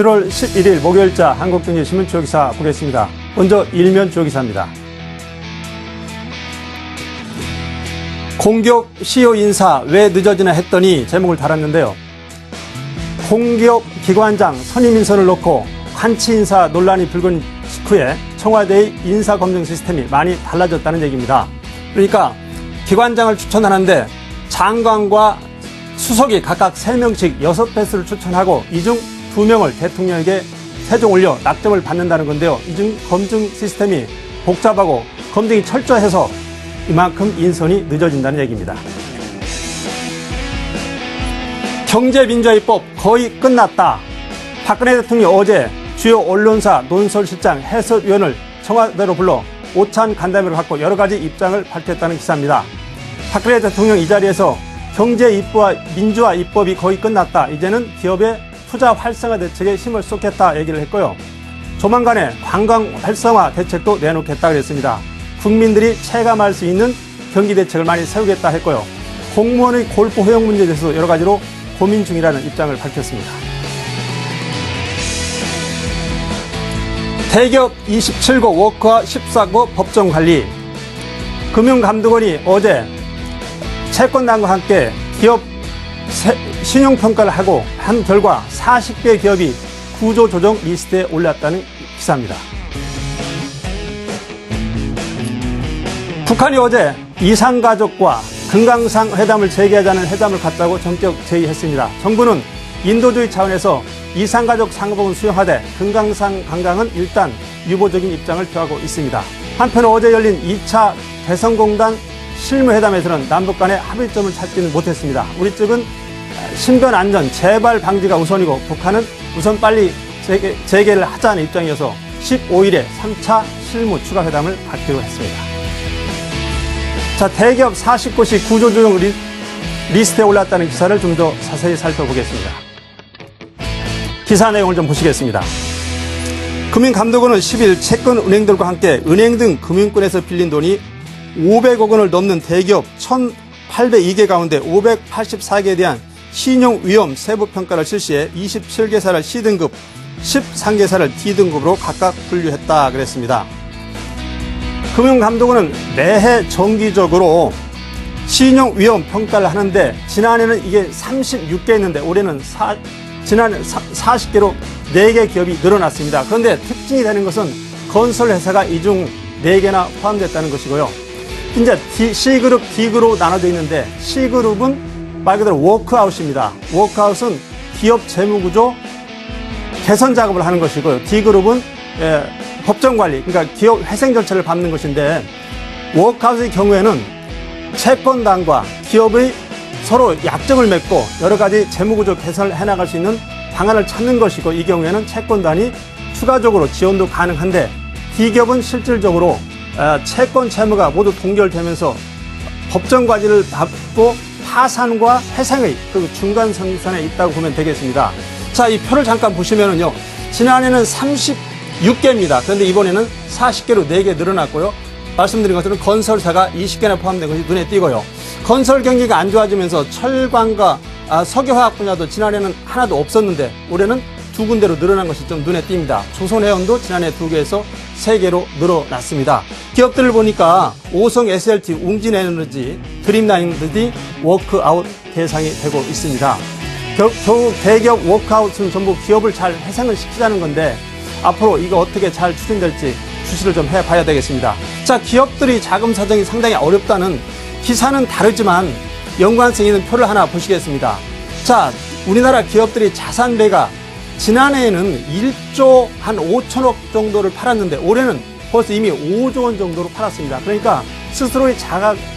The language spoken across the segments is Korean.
7월 11일 목요일자 한국경제신문 주요기사 보겠습니다. 먼저 일면 주요기사입니다. 공기업 CEO 인사 왜 늦어지나 했더니 제목을 달았는데요. 공기업 기관장 선임 인선을 놓고 한치 인사 논란이 불거진 직후에 청와대의 인사 검증 시스템이 많이 달라졌다는 얘기입니다. 그러니까 기관장을 추천하는데 장관과 수석이 각각 3명씩 6배수를 추천하고 이 중 2명을 대통령에게 세종 올려 낙점을 받는다는 건데요. 이 중 검증 시스템이 복잡하고 검증이 철저해서 이만큼 인선이 늦어진다는 얘기입니다. 경제민주화입법 거의 끝났다. 박근혜 대통령이 어제 주요 언론사 논설실장 해설위원을 청와대로 불러 오찬 간담회를 갖고 여러 가지 입장을 밝혔다는 기사입니다. 박근혜 대통령 이 자리에서 경제입법과 민주화 입법이 거의 끝났다. 이제는 기업의 투자 활성화 대책에 힘을 쏟겠다 얘기를 했고요. 조만간에 관광 활성화 대책도 내놓겠다 그랬습니다. 국민들이 체감할 수 있는 경기 대책을 많이 세우겠다 했고요. 공무원의 골프 허용 문제에 대해서 여러 가지로 고민 중이라는 입장을 밝혔습니다. 대기업 27고 워크와 14고 법정 관리. 금융감독원이 어제 채권단과 함께 기업 신용평가를 하고 한 결과 40개 기업이 구조조정 리스트에 올랐다는 기사입니다. 북한이 어제 이산가족과 금강산 회담을 재개하자는 회담을 갖자고 전격 제의했습니다. 정부는 인도주의 차원에서 이산가족 상봉은 수용하되 금강산 관광은 일단 유보적인 입장을 표하고 있습니다. 한편 어제 열린 2차 개성공단 실무회담에서는 남북 간의 합의점을 찾지는 못했습니다. 우리 측은 신변 안전, 재발 방지가 우선이고 북한은 우선 빨리 재개를 하자는 입장이어서 15일에 3차 실무 추가 회담을 갖기로 했습니다. 자, 대기업 40곳이 구조조정 리스트에 올랐다는 기사를 좀 더 자세히 살펴보겠습니다. 기사 내용을 좀 보시겠습니다. 금융감독원은 10일 채권은행들과 함께 은행 등 금융권에서 빌린 돈이 500억 원을 넘는 대기업 1,802개 가운데 584개에 대한 신용위험 세부평가를 실시해 27개사를 C등급, 13개사를 D등급으로 각각 분류했다 그랬습니다. 금융감독원은 매해 정기적으로 신용위험 평가를 하는데 지난해는 이게 36개였는데 올해는 지난해 40개로 4개 기업이 늘어났습니다. 그런데 특징이 되는 것은 건설회사가 이 중 4개나 포함됐다는 것이고요. 이제 C그룹, D그룹으로 나눠져 있는데 C그룹은 말 그대로 워크아웃입니다. 워크아웃은 기업 재무구조 개선 작업을 하는 것이고요. D그룹은 법정관리, 그러니까 기업 회생 절차를 밟는 것인데 워크아웃의 경우에는 채권단과 기업의 서로 약정을 맺고 여러 가지 재무구조 개선을 해나갈 수 있는 방안을 찾는 것이고 이 경우에는 채권단이 추가적으로 지원도 가능한데 D기업은 실질적으로 채권 채무가 모두 동결되면서 법정 과제를 받고 파산과 회생의 그 중간 선상에 있다고 보면 되겠습니다. 자, 이 표를 잠깐 보시면은요. 지난해는 36개입니다. 그런데 이번에는 40개로 4개 늘어났고요. 말씀드린 것처럼 건설사가 20개나 포함된 것이 눈에 띄고요. 건설 경기가 안 좋아지면서 철광과 석유화학 분야도 지난해는 하나도 없었는데 올해는 2군데로 늘어난 것이 좀 눈에 띕니다. 조선해운도 지난해 2개에서 3개로 늘어났습니다. 기업들을 보니까 오성 SLT, 웅진에너지, 드림라인들이 워크아웃 대상이 되고 있습니다. 결국 대기업 워크아웃은 전부 기업을 잘 회생을 시키자는 건데 앞으로 이거 어떻게 잘 추진될지 주시를 좀 해봐야 되겠습니다. 자, 기업들이 자금 사정이 상당히 어렵다는 기사는 다르지만 연관성 있는 표를 하나 보시겠습니다. 자, 우리나라 기업들이 자산 배가 지난해에는 1조 한 5천억 정도를 팔았는데 올해는 벌써 이미 5조 원 정도로 팔았습니다. 그러니까 스스로의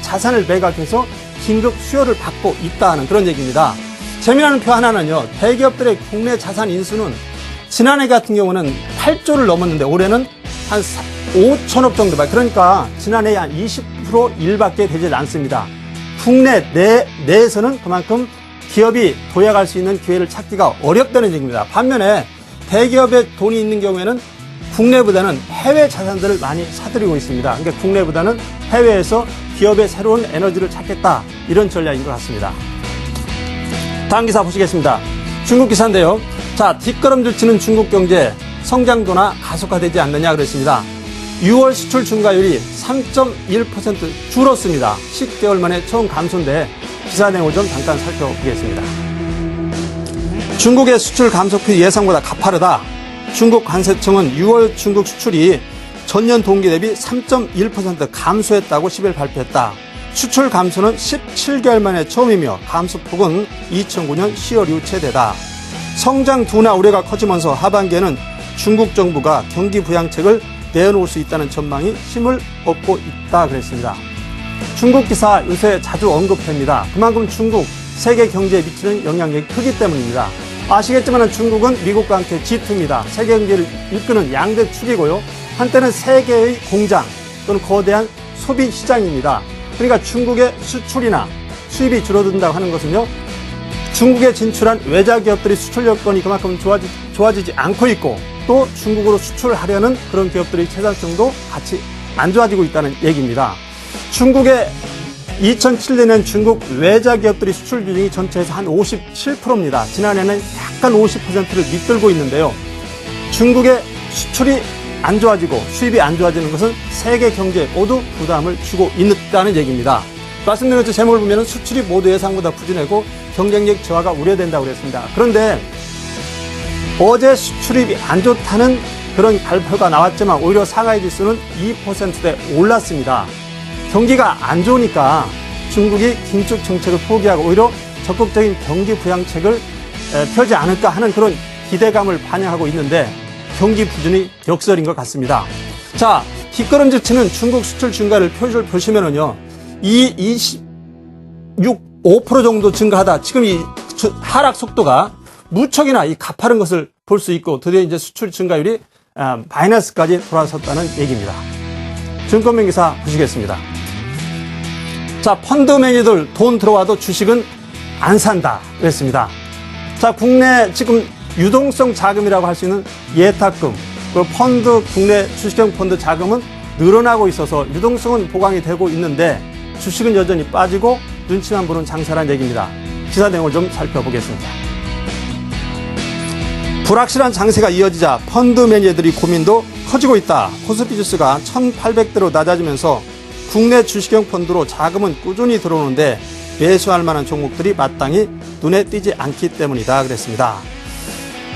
자산을 매각해서 긴급 수요를 받고 있다는 그런 얘기입니다. 재미나는 표 하나는요. 대기업들의 국내 자산 인수는 지난해 같은 경우는 8조를 넘었는데 올해는 한 5천억 정도. 그러니까 지난해에 한 20% 일밖에 되지 않습니다. 국내 내에서는 그만큼 기업이 도약할 수 있는 기회를 찾기가 어렵다는 얘기입니다. 반면에 대기업에 돈이 있는 경우에는 국내보다는 해외 자산들을 많이 사들이고 있습니다. 그러니까 국내보다는 해외에서 기업의 새로운 에너지를 찾겠다. 이런 전략인 것 같습니다. 다음 기사 보시겠습니다. 중국 기사인데요. 자, 뒷걸음질 치는 중국 경제 성장도나 가속화되지 않느냐 그랬습니다. 6월 수출 증가율이 3.1% 줄었습니다. 10개월 만에 처음 감소인데 기사 내용을 좀 잠깐 살펴보겠습니다. 중국의 수출 감소폭이 예상보다 가파르다. 중국 관세청은 6월 중국 수출이 전년 동기 대비 3.1% 감소했다고 10일 발표했다. 수출 감소는 17개월 만에 처음이며 감소폭은 2009년 10월 이후 최대다. 성장 둔화 우려가 커지면서 하반기에는 중국 정부가 경기 부양책을 내놓을 수 있다는 전망이 힘을 얻고 있다 그랬습니다. 중국 기사 요새 자주 언급됩니다. 그만큼 중국 세계 경제에 미치는 영향력이 크기 때문입니다. 아시겠지만 중국은 미국과 함께 G2입니다. 세계 경제를 이끄는 양대 축이고요. 한때는 세계의 공장 또는 거대한 소비 시장입니다. 그러니까 중국의 수출이나 수입이 줄어든다고 하는 것은요. 중국에 진출한 외자 기업들이 수출 여건이 그만큼 좋아지지 않고 있고 또 중국으로 수출하려는 그런 기업들의 생산성도 같이 안 좋아지고 있다는 얘기입니다. 중국의 2007년엔 중국 외자 기업들이 수출 비중이 전체에서 한 57%입니다. 지난해는 약간 50%를 밑들고 있는데요. 중국의 수출이 안 좋아지고 수입이 안 좋아지는 것은 세계 경제에 모두 부담을 주고 있다는 얘기입니다. 말씀드린 것처럼 제목을 보면 수출이 모두 예상보다 부진하고 경쟁력 저하가 우려된다고 그랬습니다. 그런데 어제 수출입이 안 좋다는 그런 발표가 나왔지만 오히려 상하이 지수는 2%대 올랐습니다. 경기가 안 좋으니까 중국이 긴축 정책을 포기하고 오히려 적극적인 경기 부양책을 펴지 않을까 하는 그런 기대감을 반영하고 있는데 경기 부진이 역설인 것 같습니다. 자, 뒷걸음질 치는 중국 수출 증가를 표를 보시면은요, 5% 정도 증가하다 지금 이 하락 속도가 무척이나 이 가파른 것을 볼 수 있고 드디어 이제 수출 증가율이 마이너스까지 돌아섰다는 얘기입니다. 증권명 기사 보시겠습니다. 자, 펀드 매니저들 돈 들어와도 주식은 안 산다 그랬습니다. 자, 국내 지금 유동성 자금이라고 할 수 있는 예탁금, 그리고 펀드, 국내 주식형 펀드 자금은 늘어나고 있어서 유동성은 보강이 되고 있는데 주식은 여전히 빠지고 눈치만 보는 장사란 얘기입니다. 기사 내용을 좀 살펴보겠습니다. 불확실한 장세가 이어지자 펀드 매니저들이 고민도 커지고 있다. 코스피 지수가 1800대로 낮아지면서 국내 주식형 펀드로 자금은 꾸준히 들어오는데 매수할 만한 종목들이 마땅히 눈에 띄지 않기 때문이다 그랬습니다.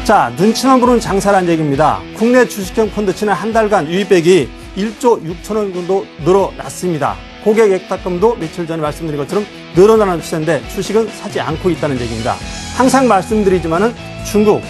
자, 눈치만 보는 장사란 얘기입니다. 국내 주식형 펀드 지난 한 달간 유입액이 1조 6천억 정도 늘어났습니다. 고객 예탁금도 며칠 전에 말씀드린 것처럼 늘어나는 추세인데 주식은 사지 않고 있다는 얘기입니다. 항상 말씀드리지만은 중국,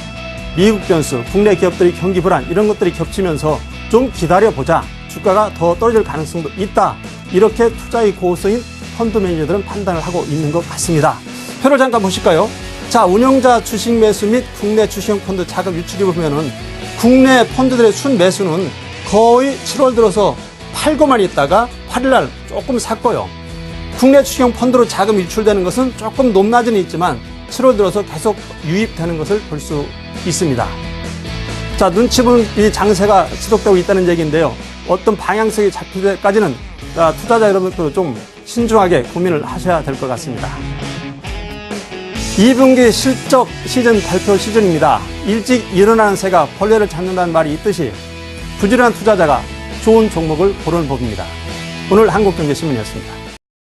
미국 변수, 국내 기업들이 경기 불안 이런 것들이 겹치면서 좀 기다려보자. 주가가 더 떨어질 가능성도 있다. 이렇게 투자의 고수인 펀드 매니저들은 판단을 하고 있는 것 같습니다. 표를 잠깐 보실까요? 자, 운영자 주식 매수 및 국내 주식형 펀드 자금 유출이 보면은 국내 펀드들의 순 매수는 거의 7월 들어서 팔고만 있다가 8일날 조금 샀고요. 국내 주식형 펀드로 자금 유출되는 것은 조금 높낮이는 있지만 7월 들어서 계속 유입되는 것을 볼 수 있습니다. 자, 눈치 보는 이 장세가 지속되고 있다는 얘기인데요. 어떤 방향성이 잡힐 때까지는 투자자 여러분들 좀 신중하게 고민을 하셔야 될 것 같습니다. 2분기 실적 시즌 발표 시즌입니다. 일찍 일어나는 새가 벌레를 잡는다는 말이 있듯이 부지런한 투자자가 좋은 종목을 고르는 법입니다. 오늘 한국경제신문이었습니다.